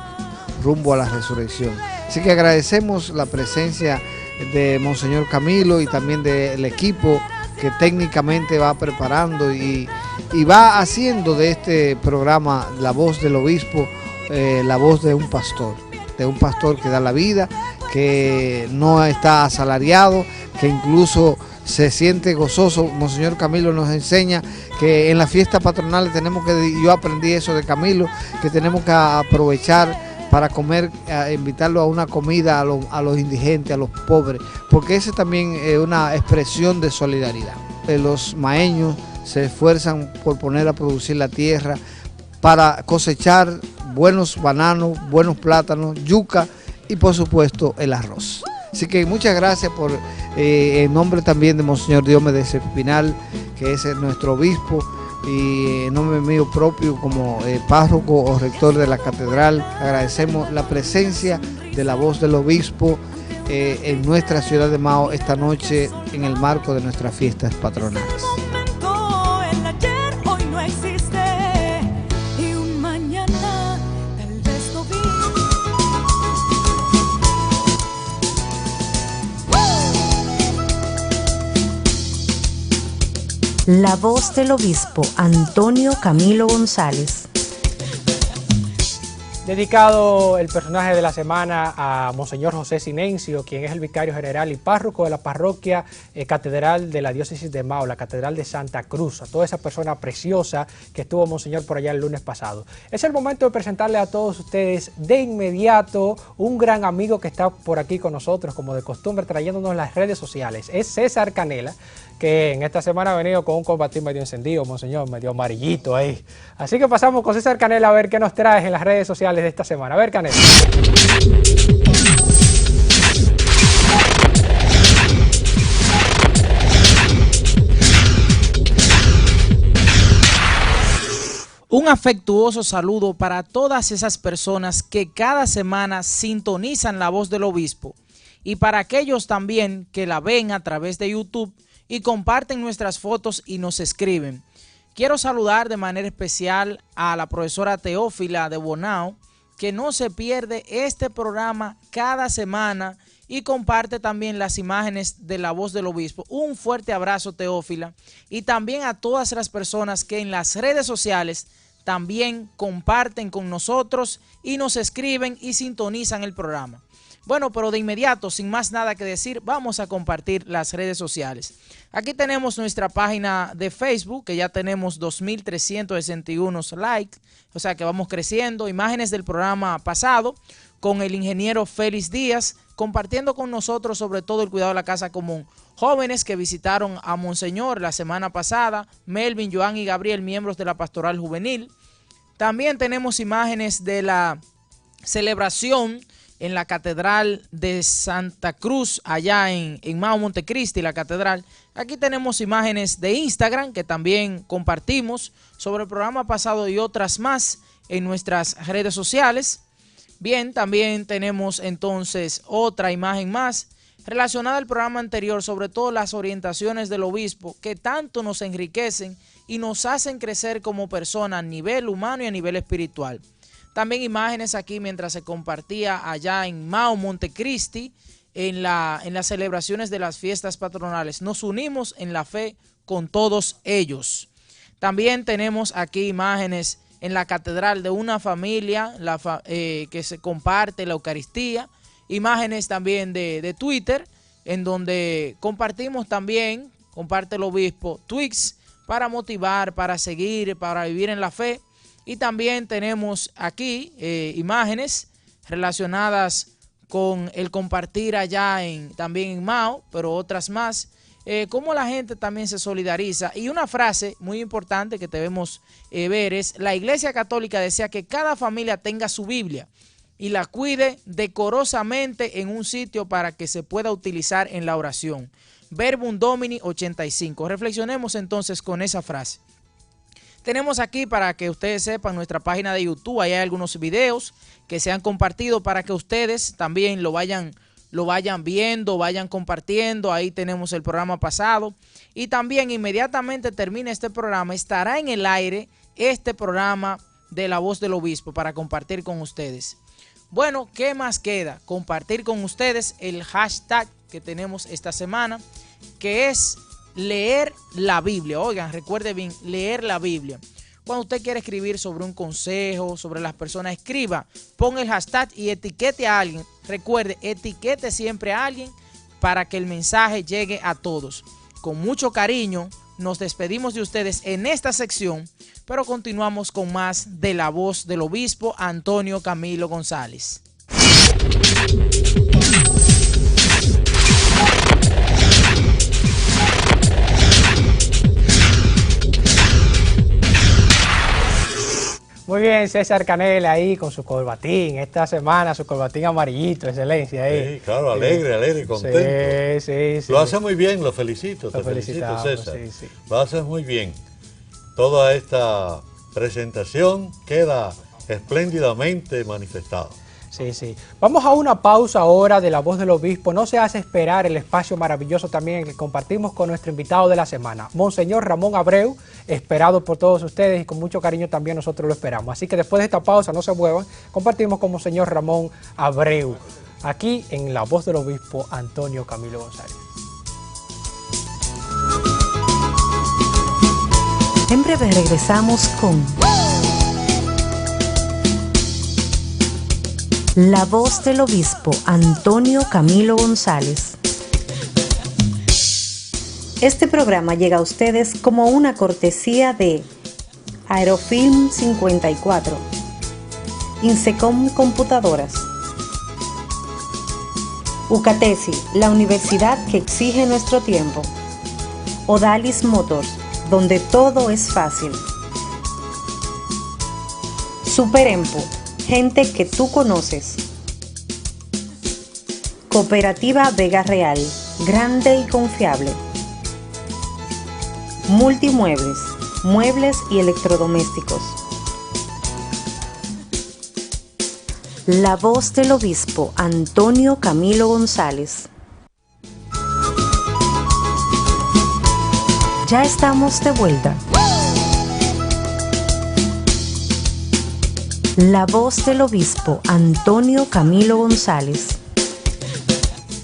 rumbo a la resurrección. Así que agradecemos la presencia de Monseñor Camilo y también del equipo que técnicamente va preparando y va haciendo de este programa La Voz del Obispo, la voz de un pastor que da la vida, que no está asalariado, que incluso se siente gozoso. Monseñor Camilo nos enseña que en las fiestas patronales yo aprendí eso de Camilo, que tenemos que aprovechar para comer, invitarlo a una comida a los indigentes, a los pobres, porque esa también es una expresión de solidaridad. Los maeños se esfuerzan por poner a producir la tierra para cosechar buenos bananos, buenos plátanos, yuca y por supuesto el arroz. Así que muchas gracias en nombre también de Monseñor Diomedes Espinal, que es nuestro obispo, y en nombre mío propio como párroco o rector de la catedral, agradecemos la presencia de la voz del obispo en nuestra ciudad de Mao esta noche en el marco de nuestras fiestas patronales. El ayer hoy no existe y un mañana tal vez no vi. La voz del obispo Antonio Camilo González. Dedicado el personaje de la semana a Monseñor José Sinencio, quien es el vicario general y párroco de la parroquia Catedral de la Diócesis de Mao, la Catedral de Santa Cruz, a toda esa persona preciosa que estuvo Monseñor por allá el lunes pasado. Es el momento de presentarle a todos ustedes de inmediato un gran amigo que está por aquí con nosotros, como de costumbre, trayéndonos las redes sociales. Es César Canela, que en esta semana ha venido con un combatín medio encendido, Monseñor, medio amarillito ahí. Así que pasamos con César Canela a ver qué nos traes en las redes sociales de esta semana. A ver, Canela. Un afectuoso saludo para todas esas personas que cada semana sintonizan la voz del obispo y para aquellos también que la ven a través de YouTube y comparten nuestras fotos y nos escriben. Quiero saludar de manera especial a la profesora Teófila de Bonao, que no se pierde este programa cada semana y comparte también las imágenes de la voz del obispo. Un fuerte abrazo, Teófila, y también a todas las personas que en las redes sociales también comparten con nosotros y nos escriben y sintonizan el programa. Bueno, pero de inmediato, sin más nada que decir, vamos a compartir las redes sociales. Aquí tenemos nuestra página de Facebook, que ya tenemos 2.361 likes, o sea que vamos creciendo. Imágenes del programa pasado con el ingeniero Félix Díaz, compartiendo con nosotros sobre todo el cuidado de la casa común. Jóvenes que visitaron a Monseñor la semana pasada, Melvin, Joan y Gabriel, miembros de la Pastoral Juvenil. También tenemos imágenes de la celebración en la Catedral de Santa Cruz, allá en Mao Montecristi, la catedral. Aquí tenemos imágenes de Instagram que también compartimos sobre el programa pasado y otras más en nuestras redes sociales. Bien, también tenemos entonces otra imagen más relacionada al programa anterior, sobre todo las orientaciones del obispo que tanto nos enriquecen y nos hacen crecer como personas a nivel humano y a nivel espiritual. También imágenes aquí mientras se compartía allá en Mao Montecristi en las celebraciones de las fiestas patronales. Nos unimos en la fe con todos ellos. También tenemos aquí imágenes en la catedral de una familia que se comparte la Eucaristía. Imágenes también de Twitter, en donde compartimos también, comparte el obispo, tweets para motivar, para seguir, para vivir en la fe. Y también tenemos aquí imágenes relacionadas con el compartir allá también en Mao, pero otras más, cómo la gente también se solidariza. Y una frase muy importante que debemos ver es: la Iglesia Católica desea que cada familia tenga su Biblia y la cuide decorosamente en un sitio para que se pueda utilizar en la oración. Verbum Domini 85. Reflexionemos entonces con esa frase. Tenemos aquí, para que ustedes sepan, nuestra página de YouTube. Ahí hay algunos videos que se han compartido para que ustedes también lo vayan viendo, vayan compartiendo. Ahí tenemos el programa pasado. Y también inmediatamente termine este programa, estará en el aire este programa de La Voz del Obispo para compartir con ustedes. Bueno, ¿qué más queda? Compartir con ustedes el hashtag que tenemos esta semana, que es leer la Biblia. Oigan, recuerde bien, leer la Biblia. Cuando usted quiere escribir sobre un consejo, sobre las personas, escriba, ponga el hashtag y etiquete a alguien. Recuerde, etiquete siempre a alguien para que el mensaje llegue a todos. Con mucho cariño, nos despedimos de ustedes en esta sección, pero continuamos con más de La Voz del Obispo Antonio Camilo González. Muy bien, César Canela ahí con su corbatín, esta semana su corbatín amarillito, excelencia ahí. Sí, claro, alegre y contento. Sí. Lo hace muy bien, lo felicito, te felicito, César. Sí. Lo haces muy bien. Toda esta presentación queda espléndidamente manifestada. Sí. Vamos a una pausa ahora de La Voz del Obispo. No se hace esperar el espacio maravilloso también que compartimos con nuestro invitado de la semana, Monseñor Ramón Abreu, esperado por todos ustedes y con mucho cariño también nosotros lo esperamos. Así que después de esta pausa, no se muevan, compartimos con Monseñor Ramón Abreu, aquí en La Voz del Obispo Antonio Camilo González. En breve regresamos con la voz del obispo Antonio Camilo González. Este programa llega a ustedes como una cortesía de Aerofilm 54, Insecom Computadoras, UCATESI, la universidad que exige nuestro tiempo, Odalis Motors, donde todo es fácil, Superempo, gente que tú conoces, Cooperativa Vega Real, grande y confiable, Multimuebles, muebles y electrodomésticos. La voz del obispo Antonio Camilo González. Ya estamos de vuelta. La voz del obispo Antonio Camilo González.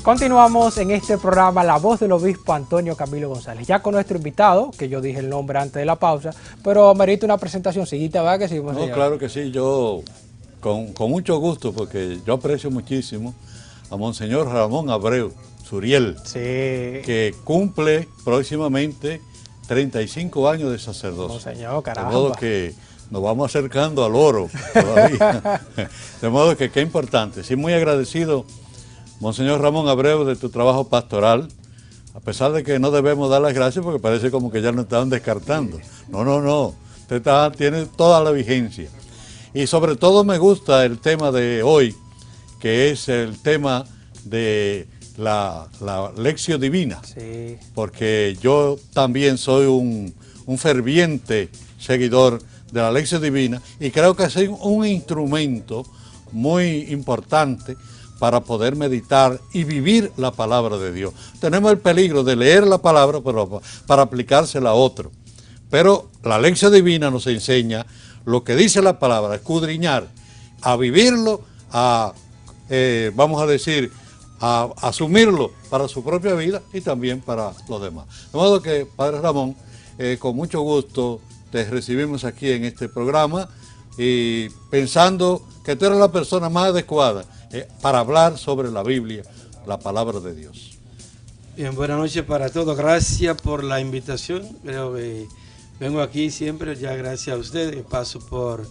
Continuamos en este programa La Voz del Obispo Antonio Camilo González, ya con nuestro invitado, que yo dije el nombre antes de la pausa, pero amerita una presentacióncita, ¿verdad que sí? No, claro que sí, yo con mucho gusto, porque yo aprecio muchísimo a Monseñor Ramón Abreu Suriel, sí, que cumple próximamente 35 años de sacerdocio. Monseñor, caramba. De modo que nos vamos acercando al oro todavía. De modo que qué importante. Sí, muy agradecido, Monseñor Ramón Abreu, de tu trabajo pastoral, a pesar de que no debemos dar las gracias porque parece como que ya nos estaban descartando. No. Usted tiene toda la vigencia. Y sobre todo me gusta el tema de hoy, que es el tema de la Lección Divina. Sí. Porque yo también soy un ferviente seguidor de la Lección Divina y creo que es un instrumento muy importante para poder meditar y vivir la palabra de Dios. Tenemos el peligro de leer la palabra para aplicársela a otro. Pero la Lección Divina nos enseña lo que dice la palabra, escudriñar, a vivirlo, vamos a decir, a asumirlo para su propia vida y también para los demás. De modo que, Padre Ramón, con mucho gusto te recibimos aquí en este programa y pensando que tú eres la persona más adecuada para hablar sobre la Biblia, la palabra de Dios. Bien, buenas noches para todos. Gracias por la invitación. Creo que vengo aquí siempre, ya gracias a ustedes. Paso por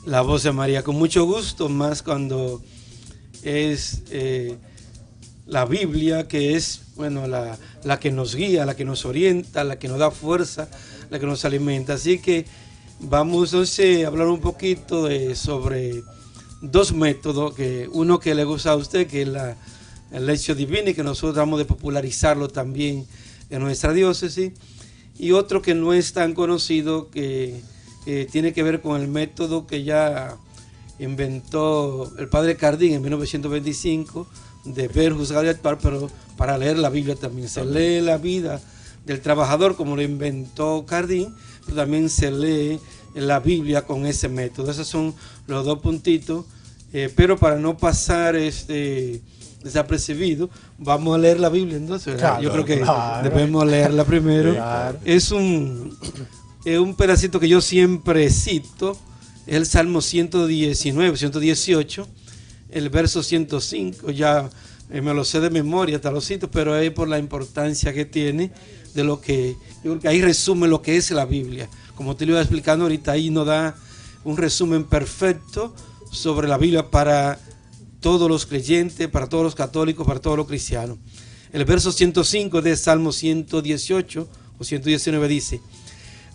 la voz de María con mucho gusto, más cuando es la Biblia, que es bueno la que nos guía, la que nos orienta, la que nos da fuerza, la que nos alimenta. Así que vamos entonces a hablar un poquito sobre dos métodos, uno que le gusta a usted, que es la Lección Divina, y que nosotros tratamos de popularizarlo también en nuestra diócesis, y otro que no es tan conocido, que tiene que ver con el método que ya inventó el padre Cardín en 1925, de ver, juzgar y actuar, pero para leer la Biblia también. Se lee la vida del trabajador como lo inventó Cardín, pero también se lee la Biblia con ese método. Esos son los dos puntitos, pero para no pasar desapercibido, vamos a leer la Biblia entonces. Claro, yo creo que debemos leerla primero. Claro. Es un pedacito que yo siempre cito, es el Salmo 118, el verso 105, ya me lo sé de memoria, hasta lo cito, pero es por la importancia que tiene de lo que, yo creo que ahí resume lo que es la Biblia. Como te lo iba explicando ahorita, ahí nos da un resumen perfecto sobre la Biblia para todos los creyentes, para todos los católicos, para todos los cristianos. El verso 105 de Salmo 118 o 119 dice: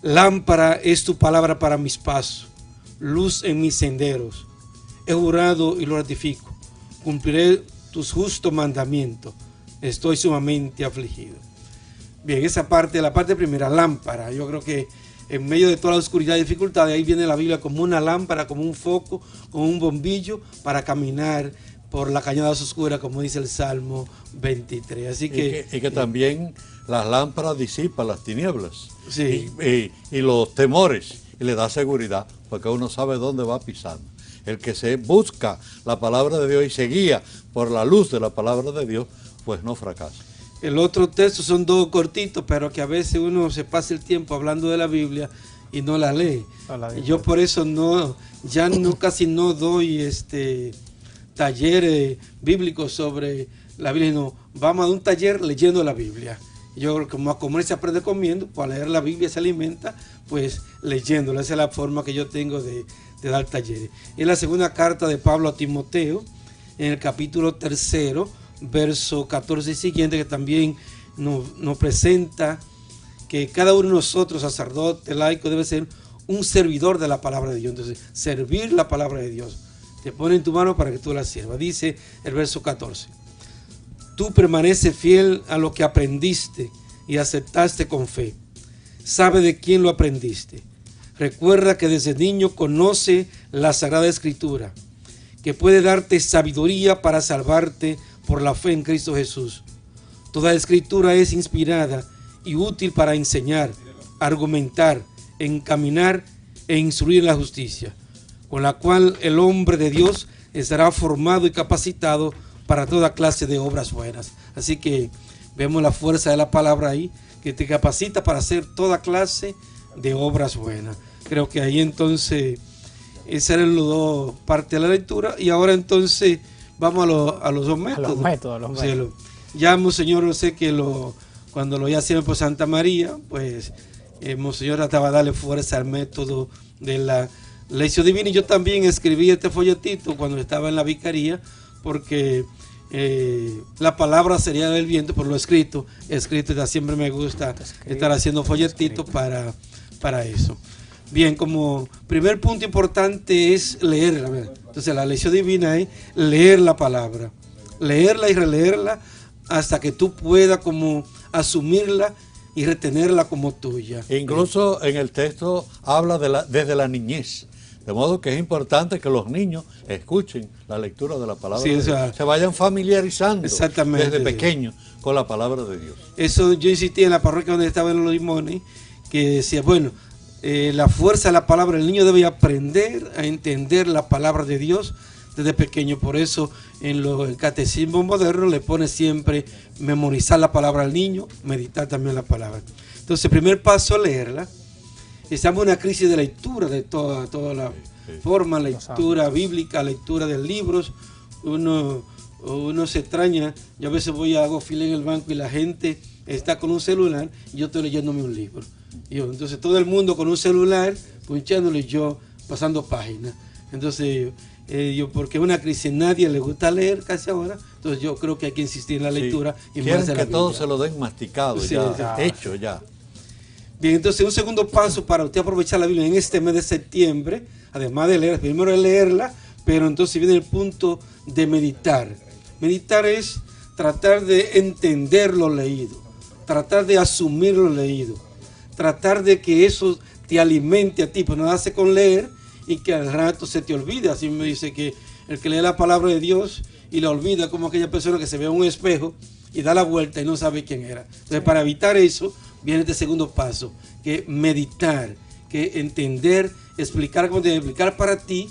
lámpara es tu palabra para mis pasos, luz en mis senderos. He jurado y lo ratifico, cumpliré tus justos mandamientos, estoy sumamente afligido. Bien, esa parte, la parte primera, lámpara. Yo creo que en medio de toda la oscuridad y dificultad, ahí viene la Biblia como una lámpara, como un foco, como un bombillo para caminar por la cañada oscura, como dice el Salmo 23. Así que, y que también las lámparas disipan las tinieblas, sí, y los temores, y le da seguridad, porque uno sabe dónde va pisando. El que se busca la palabra de Dios y se guía por la luz de la palabra de Dios, pues no fracasa. El otro texto son dos cortitos, pero que a veces uno se pasa el tiempo hablando de la Biblia y no la lee. No la Y yo por eso casi no doy talleres bíblicos sobre la Biblia, no, vamos a un taller leyendo la Biblia. Yo, como a comer se aprende comiendo, pues a leer la Biblia se alimenta, pues leyéndola. Esa es la forma que yo tengo de dar talleres. Es la segunda carta de Pablo a Timoteo, en el capítulo 3, verso 14 y siguiente, que también nos presenta que cada uno de nosotros, sacerdote, laico, debe ser un servidor de la palabra de Dios. Entonces, servir la palabra de Dios. Te pone en tu mano para que tú la sirvas. Dice el verso 14. Tú permaneces fiel a lo que aprendiste y aceptaste con fe. Sabe de quién lo aprendiste. Recuerda que desde niño conoce la Sagrada Escritura, que puede darte sabiduría para salvarte por la fe en Cristo Jesús. Toda Escritura es inspirada y útil para enseñar, argumentar, encaminar e instruir en la justicia, con la cual el hombre de Dios estará formado y capacitado para toda clase de obras buenas. Así que vemos la fuerza de la palabra ahí, que te capacita para hacer toda clase de obras buenas. Creo que ahí entonces esa era las dos partes de la lectura. Y ahora entonces vamos a los dos métodos. Ya Monseñor, no sé que cuando lo hacían por Santa María, pues Monseñor trataba de darle fuerza al método de la lección divina. Y yo también escribí este folletito cuando estaba en la vicaría, porque la palabra sería del viento, por lo escrito, siempre me gusta estar haciendo folletitos para eso. Bien, como primer punto importante es leerla. Entonces la lección divina es leer la palabra, leerla y releerla hasta que tú puedas como asumirla y retenerla como tuya. Incluso en el texto habla desde la niñez. De modo que es importante que los niños escuchen la lectura de la palabra de Dios, se vayan familiarizando desde pequeños con la palabra de Dios. Eso yo insistí en la parroquia donde estaba en los Limones, que decía, bueno, la fuerza de la palabra, el niño debe aprender a entender la palabra de Dios desde pequeño. Por eso el catecismo moderno le pone siempre memorizar la palabra al niño, meditar también la palabra. Entonces, el primer paso es leerla. Estamos en una crisis de lectura de toda la forma, lectura bíblica, lectura de libros. Uno se extraña. Yo a veces hago fila en el banco y la gente está con un celular y yo estoy leyéndome un libro. Entonces todo el mundo con un celular, punchándole, y yo pasando páginas. Entonces, porque es una crisis, nadie le gusta leer casi ahora. Entonces yo creo que hay que insistir en la lectura. Y quieren que todo se lo den masticado, hecho ya. Bien, entonces un segundo paso para usted aprovechar la Biblia en este mes de septiembre, además de leer, primero es leerla, pero entonces viene el punto de meditar. Meditar es tratar de entender lo leído, tratar de asumir lo leído, tratar de que eso te alimente a ti, pues no hace con leer y que al rato se te olvide. Así me dice que el que lee la palabra de Dios y la olvida, como aquella persona que se ve en un espejo y da la vuelta y no sabe quién era. Entonces, para evitar eso, viene este segundo paso, que es meditar, que entender, explicar como debe explicar para ti,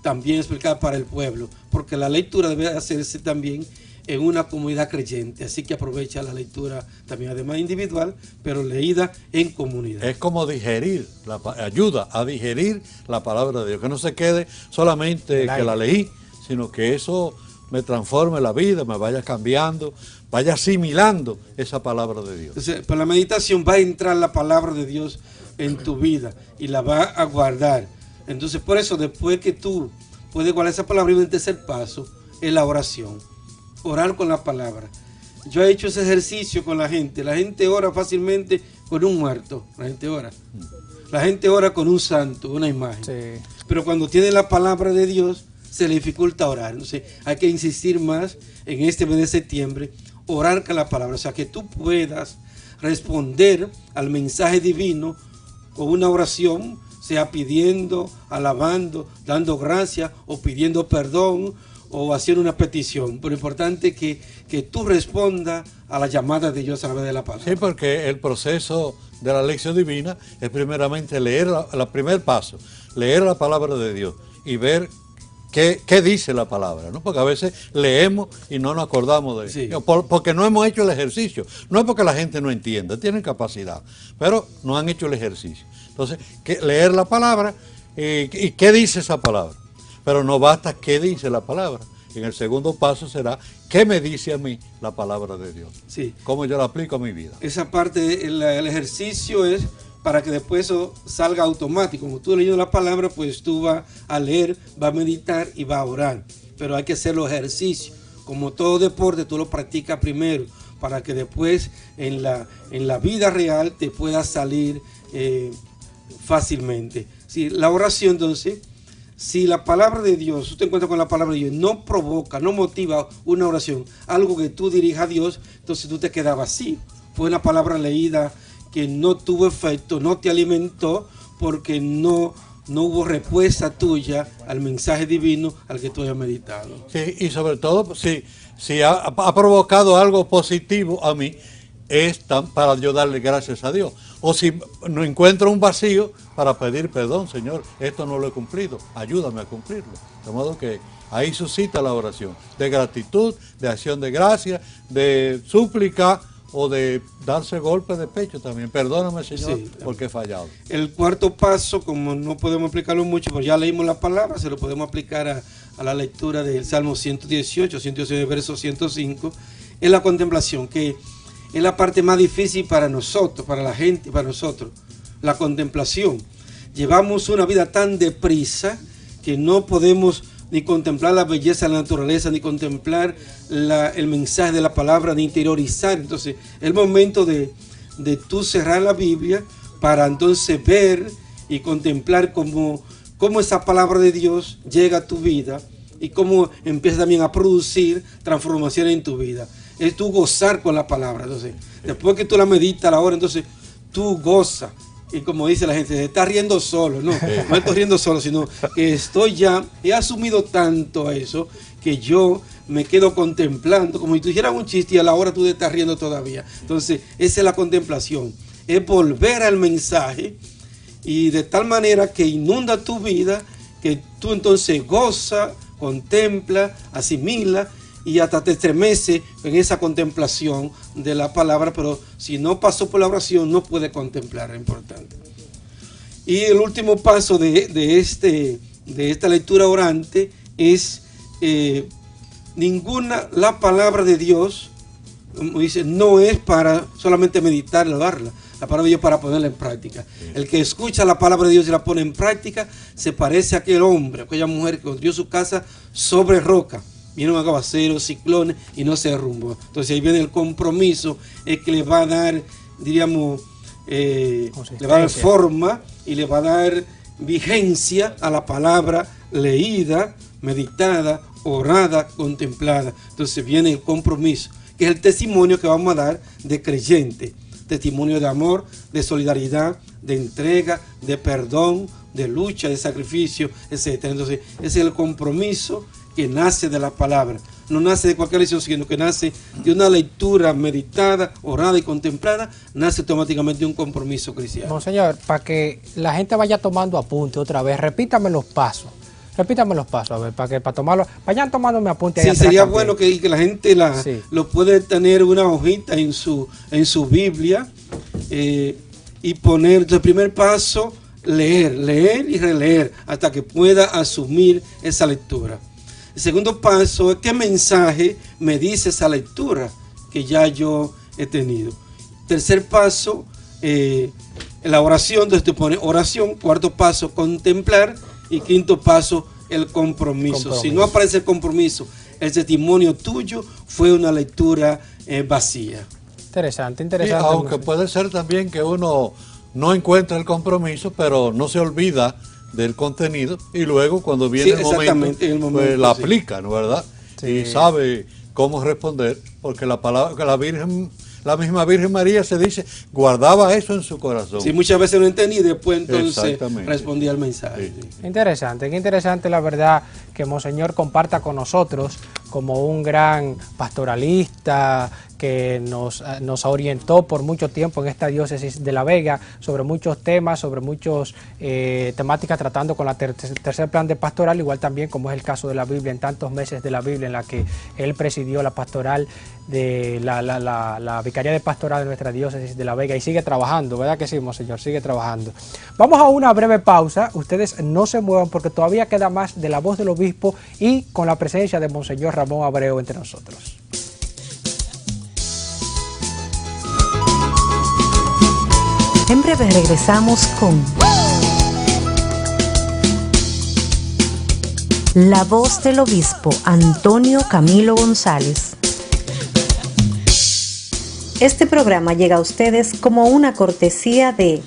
también explicar para el pueblo, porque la lectura debe hacerse también en una comunidad creyente, así que aprovecha la lectura también, además individual, pero leída en comunidad. Es como digerir, ayuda a digerir la palabra de Dios, que no se quede solamente que la leí, sino que eso me transforme la vida, me vaya cambiando, vaya asimilando esa palabra de Dios. Entonces, por la meditación va a entrar la palabra de Dios en tu vida y la va a guardar. Entonces, por eso, después que tú puedes guardar esa palabra, el tercer paso es la oración. Orar con la palabra. Yo he hecho ese ejercicio con la gente. La gente ora fácilmente con un muerto. La gente ora. La gente ora con un santo, una imagen. Sí. Pero cuando tiene la palabra de Dios, se le dificulta orar. Entonces, hay que insistir más en este mes de septiembre, orar con la palabra. O sea, que tú puedas responder al mensaje divino con una oración, sea pidiendo, alabando, dando gracias o pidiendo perdón o haciendo una petición. Pero lo importante es que tú respondas a la llamada de Dios a través de la palabra. Sí, porque el proceso de la lección divina es primeramente leer, el primer paso, leer la palabra de Dios y ver qué dice la palabra, ¿no? Porque a veces leemos y no nos acordamos de ello, porque no hemos hecho el ejercicio. No es porque la gente no entienda, tienen capacidad, pero no han hecho el ejercicio. Entonces, leer la palabra y qué dice esa palabra. Pero no basta qué dice la palabra. En el segundo paso será qué me dice a mí la palabra de Dios. Sí. Cómo yo la aplico a mi vida. Esa parte, el ejercicio es para que después eso salga automático. Como tú leyendo la palabra, pues tú vas a leer, vas a meditar y vas a orar. Pero hay que hacer los ejercicios. Como todo deporte, tú lo practicas primero para que después en la vida real te pueda salir fácilmente. Sí, la oración, entonces, si la palabra de Dios, tú te encuentras con la palabra de Dios, no provoca, no motiva una oración, algo que tú dirijas a Dios, entonces tú te quedas vacío. Fue una palabra leída que no tuvo efecto, no te alimentó, porque no hubo respuesta tuya al mensaje divino al que tú hayas meditado. Sí, y sobre todo, si ha provocado algo positivo a mí, es para yo darle gracias a Dios. O si no encuentro un vacío, para pedir perdón, Señor, esto no lo he cumplido, ayúdame a cumplirlo. De modo que ahí suscita la oración, de gratitud, de acción de gracia, de súplica o de darse golpe de pecho también. Perdóname, Señor, sí, porque he fallado. El cuarto paso, como no podemos explicarlo mucho, pues ya leímos la palabra, se lo podemos aplicar a la lectura del Salmo 118, 119, verso 105, es la contemplación, que es la parte más difícil para nosotros, para la gente, para nosotros, la contemplación. Llevamos una vida tan deprisa que no podemos ni contemplar la belleza de la naturaleza, ni contemplar el mensaje de la palabra, ni interiorizar. Entonces, es el momento de tú cerrar la Biblia para entonces ver y contemplar cómo esa palabra de Dios llega a tu vida y cómo empieza también a producir transformaciones en tu vida. Es tú gozar con la palabra. Entonces, después que tú la meditas a la hora, entonces tú gozas. Y como dice la gente, se está riendo solo. No estoy riendo solo, sino que he asumido tanto a eso que yo me quedo contemplando, como si tú hicieras un chiste y a la hora tú te estás riendo todavía. Entonces, esa es la contemplación. Es volver al mensaje y de tal manera que inunda tu vida, que tú entonces gozas, contempla, asimila y hasta te estremece en esa contemplación de la palabra, pero si no pasó por la oración no puede contemplar, es importante. Y el último paso de esta lectura orante es la palabra de Dios, como dice, no es para solamente meditar y darla. La palabra de Dios para ponerla en práctica. El que escucha la palabra de Dios y la pone en práctica se parece a aquel hombre, aquella mujer que construyó su casa sobre roca. Vienen aguaceros, ciclones y no se derrumbó. Entonces ahí viene el compromiso, es que le va a dar, diríamos, le va a dar forma y le va a dar vigencia a la palabra leída, meditada, orada, contemplada. Entonces viene el compromiso, que es el testimonio que vamos a dar de creyente. Testimonio de amor, de solidaridad, de entrega, de perdón, de lucha, de sacrificio, etc. Entonces ese es el compromiso que nace de la palabra. No nace de cualquier lección, sino que nace de una lectura meditada, orada y contemplada, nace automáticamente un compromiso cristiano. Monseñor, para que la gente vaya tomando apunte otra vez, repítame los pasos, a ver, para tomarlo, vayan tomándome apunte. Sí, sería bueno que la gente lo puede tener una hojita en su Biblia y poner el primer paso, leer y releer hasta que pueda asumir esa lectura. El segundo paso es qué mensaje me dice esa lectura que ya yo he tenido. Tercer paso, la oración, entonces te pone oración. Cuarto paso, contemplar. Y quinto paso, el compromiso. Si no aparece el compromiso, el testimonio tuyo fue una lectura vacía. Interesante. Sí, aunque puede ser también que uno no encuentre el compromiso, pero no se olvida del contenido y luego cuando viene el momento pues la aplica, ¿no, verdad? Sí. Y sabe cómo responder, porque la palabra que la misma Virgen María se dice, guardaba eso en su corazón. Sí, muchas veces no entendí y después entonces respondí al mensaje. Sí. Interesante, qué interesante la verdad que Monseñor comparta con nosotros como un gran pastoralista, que nos orientó por mucho tiempo en esta diócesis de La Vega sobre muchos temas, sobre muchas temáticas tratando con la tercer plan de pastoral, igual también como es el caso de la Biblia, en tantos meses de la Biblia en la que él presidió la pastoral de la Vicaría de Pastoral de nuestra diócesis de La Vega y sigue trabajando, ¿verdad que sí, monseñor? Sigue trabajando. Vamos a una breve pausa, ustedes no se muevan porque todavía queda más de La Voz del Obispo y con la presencia de monseñor Ramón Abreu entre nosotros. En breve regresamos con La Voz del Obispo Antonio Camilo González. Este programa llega a ustedes como una cortesía de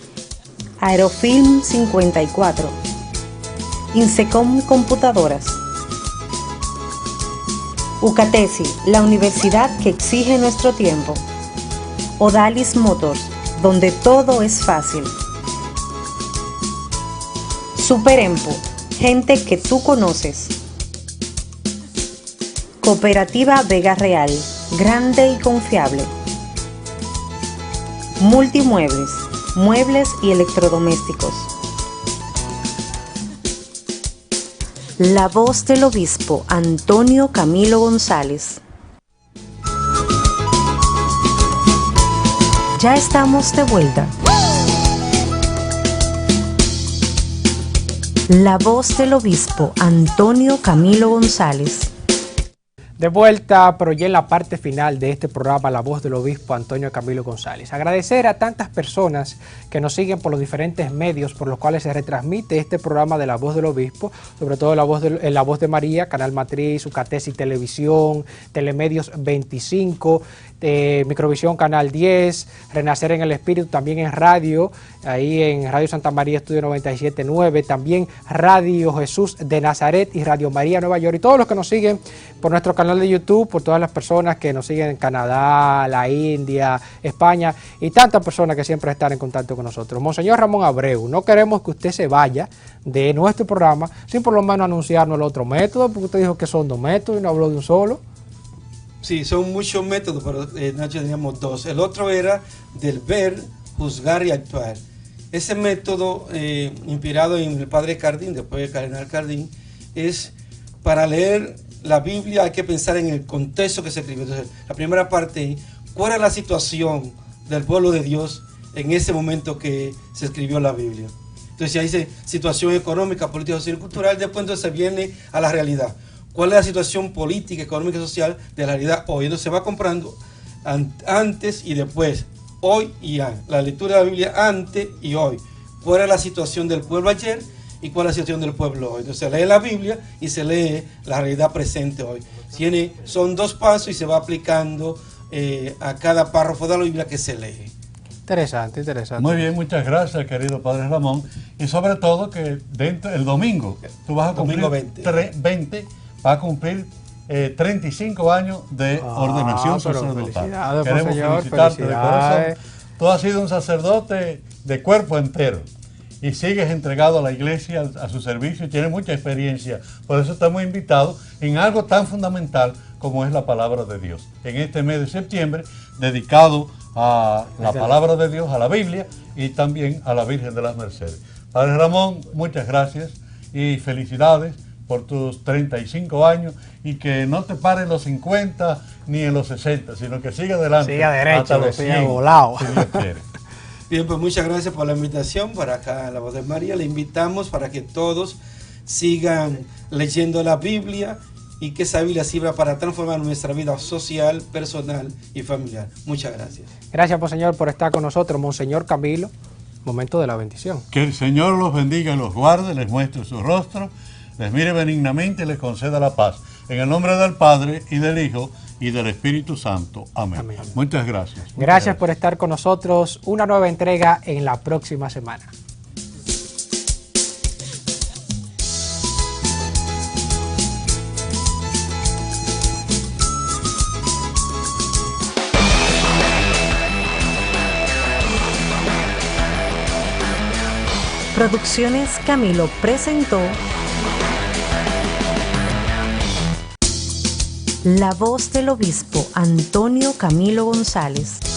Aerofilm 54, Insecom Computadoras, UCATESI, la universidad que exige nuestro tiempo, Odalis Motors, donde todo es fácil, Superempo, gente que tú conoces, Cooperativa Vega Real, grande y confiable, Multimuebles, muebles y electrodomésticos. La Voz del Obispo Antonio Camilo González. Ya estamos de vuelta. La Voz del Obispo Antonio Camilo González. De vuelta, pero ya en la parte final de este programa, La Voz del Obispo Antonio Camilo González. Agradecer a tantas personas que nos siguen por los diferentes medios por los cuales se retransmite este programa de La Voz del Obispo, sobre todo La Voz de María, Canal Matriz, UCATESI Televisión, Telemedios 25, Microvisión Canal 10, Renacer en el Espíritu, también en radio, ahí en Radio Santa María Estudio 97.9, también Radio Jesús de Nazaret y Radio María Nueva York, y todos los que nos siguen por nuestro canal de YouTube, por todas las personas que nos siguen en Canadá, la India, España y tantas personas que siempre están en contacto con nosotros. Monseñor Ramón Abreu, no queremos que usted se vaya de nuestro programa sin por lo menos anunciarnos el otro método, porque usted dijo que son 2 métodos y no habló de un solo. Sí, son muchos métodos, pero Nacho, teníamos 2. El otro era del ver, juzgar y actuar. Ese método, inspirado en el padre Cardín, después del cardenal Cardín, es para leer la Biblia hay que pensar en el contexto que se escribió. Entonces, la primera parte, ¿cuál es la situación del pueblo de Dios en ese momento que se escribió la Biblia? Entonces, si dice situación económica, política, social y cultural, después entonces se viene a la realidad. ¿Cuál es la situación política, económica y social de la realidad hoy? Entonces se va comprando antes y después, hoy y ya. La lectura de la Biblia antes y hoy. ¿Cuál es la situación del pueblo ayer y cuál es la situación del pueblo hoy? Entonces se lee la Biblia y se lee la realidad presente hoy. Son 2 pasos y se va aplicando a cada párrafo de la Biblia que se lee. Interesante, interesante. Muy bien, muchas gracias, querido Padre Ramón. Y sobre todo que el domingo tú vas a cumplir va a cumplir 35 años de ordenación sacerdotal. Queremos felicitarte de corazón. Tú has sido un sacerdote de cuerpo entero y sigues entregado a la iglesia, a su servicio, y tienes mucha experiencia. Por eso estamos invitados en algo tan fundamental como es la palabra de Dios. En este mes de septiembre, dedicado a la palabra de Dios, a la Biblia y también a la Virgen de las Mercedes. Padre Ramón, muchas gracias y felicidades por tus 35 años y que no te paren los 50 ni en los 60, sino que siga adelante. Siga derecho, hasta los 100, volado. si Dios quiere. Bien, pues muchas gracias por la invitación para acá en La Voz de María. Le invitamos para que todos sigan leyendo la Biblia y que esa Biblia sirva para transformar nuestra vida social, personal y familiar. Muchas gracias. Gracias, Monseñor, por estar con nosotros. Monseñor Camilo, momento de la bendición. Que el Señor los bendiga y los guarde, les muestre su rostro, les mire benignamente y les conceda la paz. En el nombre del Padre, y del Hijo, y del Espíritu Santo. Amén. Amén. Muchas gracias. Gracias por estar con nosotros. Una nueva entrega en la próxima semana. Producciones Camilo presentó La voz del obispo Antonio Camilo González.